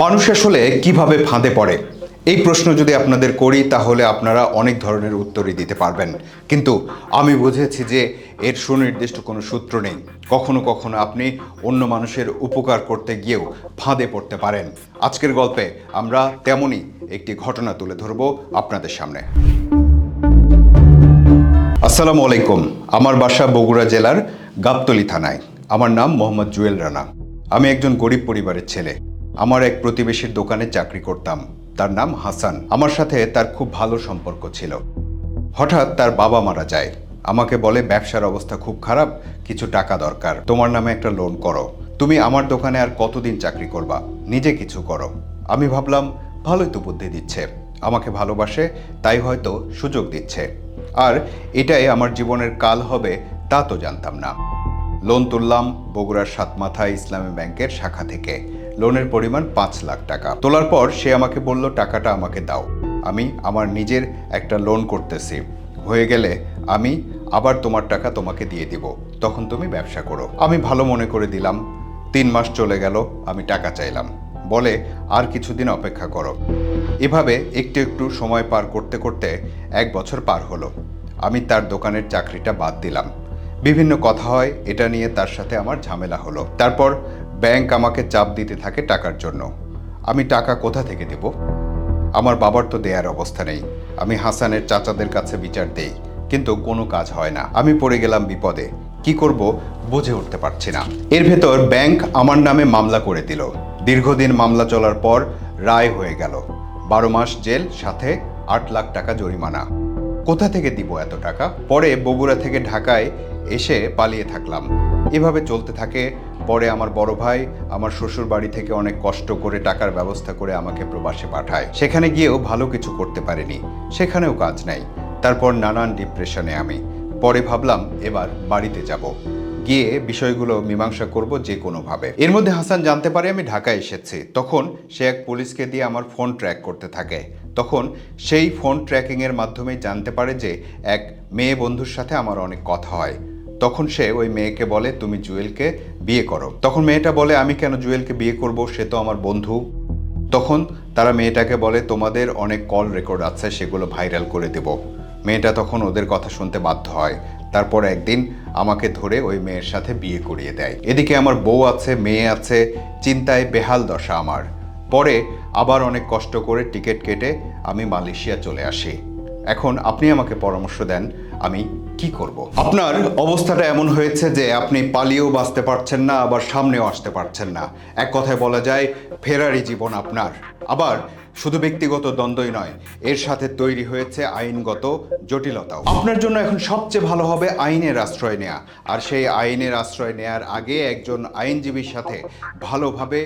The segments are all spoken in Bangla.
মানুষ আসলে কিভাবে ফাঁদে পড়ে এই প্রশ্ন যদি আপনাদের করি তাহলে আপনারা অনেক ধরনের উত্তরই দিতে পারবেন, কিন্তু আমি বুঝেছি যে এর সুনির্দিষ্ট কোনো সূত্র নেই। কখনো কখনো আপনি অন্য মানুষের উপকার করতে গিয়েও ফাঁদে পড়তে পারেন। আজকের গল্পে আমরা তেমনই একটি ঘটনা তুলে ধরব আপনাদের সামনে। আসসালামু আলাইকুম। আমার বাসা বগুড়া জেলার গাবতলী থানায়। আমার নাম মোহাম্মদ জুয়েল রানা। আমি একজন গরিব পরিবারের ছেলে। আমার এক প্রতিবেশীর দোকানে চাকরি করতাম। তার নাম হাসান। আমার সাথে তার খুব ভালো সম্পর্ক ছিল। হঠাৎ তার বাবা মারা যায়। আমাকে বলে, ব্যবসার অবস্থা খুব খারাপ, কিছু টাকা দরকার, তোমার নামে একটা লোন করো। তুমি আমার দোকানে আর কতদিন চাকরি করবা, নিজে কিছু করো। আমি ভাবলাম ভালোই তো বুদ্ধি দিচ্ছে, আমাকে ভালোবাসে, তাই হয়তো সুযোগ দিচ্ছে। আর এটাই আমার জীবনের কাল হবে তা তো জানতাম না। লোন তুললাম বগুড়ার সাতমাথা ইসলামী ব্যাংকের শাখা থেকে। লোনের পরিমাণ 5 লাখ টাকা। তোলার পর সে আমাকে বলল, টাকাটা আমাকে দাও, আমি আমার নিজের একটা লোন করতেছি, হয়ে গেলে আমি আবার তোমার টাকা তোমাকে দিয়ে দিব, তখন তুমি ব্যবসা করো। আমি ভালো মনে করে দিলাম। 3 মাস চলে গেল, আমি টাকা চাইলাম, বলে আর কিছুদিন অপেক্ষা করো। এভাবে একটু একটু সময় পার করতে করতে 1 বছর পার হলো। আমি তার দোকানের চাকরিটা বাদ দিলাম। বিভিন্ন কথা হয়, এটা নিয়ে তার সাথে আমার ঝামেলা হলো। তারপর ব্যাংক আমাকে চাপ দিতে থাকে টাকার জন্য। আমি টাকা কোথা থেকে দেব? আমার বাবার তো দেয়ার অবস্থা নেই। আমি হাসানের চাচাদের কাছে বিচার দেই, কিন্তু কোনো কাজ হয় না। আমি পড়ে গেলাম বিপদে। কি করব বুঝে উঠতে পারছি না। এর ভেতর ব্যাংক আমার নামে মামলা করে দিল। দীর্ঘদিন মামলা চলার পর রায় হয়ে গেল। 12 মাস জেল, সাথে 8 লাখ টাকা জরিমানা। কোথা থেকে দিব এত টাকা? পরে বগুড়া থেকে ঢাকায় এসে পালিয়ে থাকলাম। এভাবে চলতে থাকে। পরে আমার বড় ভাই আমার শ্বশুর বাড়ি থেকে অনেক কষ্ট করে টাকার ব্যবস্থা করে আমাকে প্রবাসে পাঠায়। সেখানে গিয়েও ভালো কিছু করতে পারিনি, সেখানেও কাজ নাই। তারপর নানান ডিপ্রেশনে আমি। পরে ভাবলাম এবার বাড়িতে যাব, গিয়ে বিষয়গুলো মীমাংসা করব যে কোনোভাবে। এর মধ্যে হাসান জানতে পারে আমি ঢাকায় এসেছি। তখন সে এক পুলিশকে দিয়ে আমার ফোন ট্র্যাক করতে থাকে। তখন সেই ফোন ট্র্যাকিংয়ের মাধ্যমে জানতে পারে যে এক মেয়ে বন্ধুর সাথে আমার অনেক কথা হয়। তখন সে ওই মেয়েকে বলে, তুমি জুয়েলকে বিয়ে করো। তখন মেয়েটা বলে, আমি কেন জুয়েলকে বিয়ে করব, সে তো আমার বন্ধু। তখন তারা মেয়েটাকে বলে, তোমাদের অনেক কল রেকর্ড আছে, সেগুলো ভাইরাল করে দেব। মেয়েটা তখন ওদের কথা শুনতে বাধ্য হয়। তারপর একদিন আমাকে ধরে ওই মেয়ের সাথে বিয়ে করিয়ে দেয়। এদিকে আমার বউ আছে, মেয়ে আছে, চিন্তায় বেহাল দশা আমার। পরে আবার অনেক কষ্ট করে টিকিট কেটে আমি মালয়েশিয়া চলে আসি। এখন আপনি আমাকে পরামর্শ দেন, আমি কি করব? আপনার অবস্থাটা এমন হয়েছে যে আপনি পালিয়েও বাঁচতে পারছেন না, আবার সামনেও আসতে পারছেন না। এক কথায় বলা যায় ফেরারি জীবন আপনার। আবার শুধু ব্যক্তিগত দ্বন্দ্বই নয়, এর সাথে তৈরি হয়েছে আইনগত জটিলতাও। আপনার জন্য এখন সবচেয়ে ভালো হবে আইনের আশ্রয় নেওয়া। আর সেই আইনের আশ্রয় নেওয়ার আগে একজন আইনজীবীর সাথে ভালোভাবে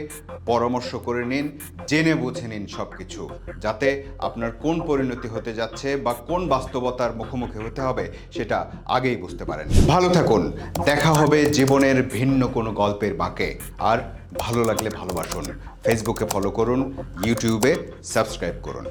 পরামর্শ করে নিন, জেনে বুঝে নিন সব কিছু, যাতে আপনার কোন পরিণতি হতে যাচ্ছে বা কোন বাস্তবতার মুখোমুখি হতে হবে সেটা আগেই বুঝতে পারেন। ভালো থাকুন, দেখা হবে জীবনের ভিন্ন কোনো গল্পের বাঁকে। আর ভালো লাগলে ভালোবাসুন, ফেসবুকে ফলো করুন, ইউটিউবে সাবস্ক্রাইব করুন।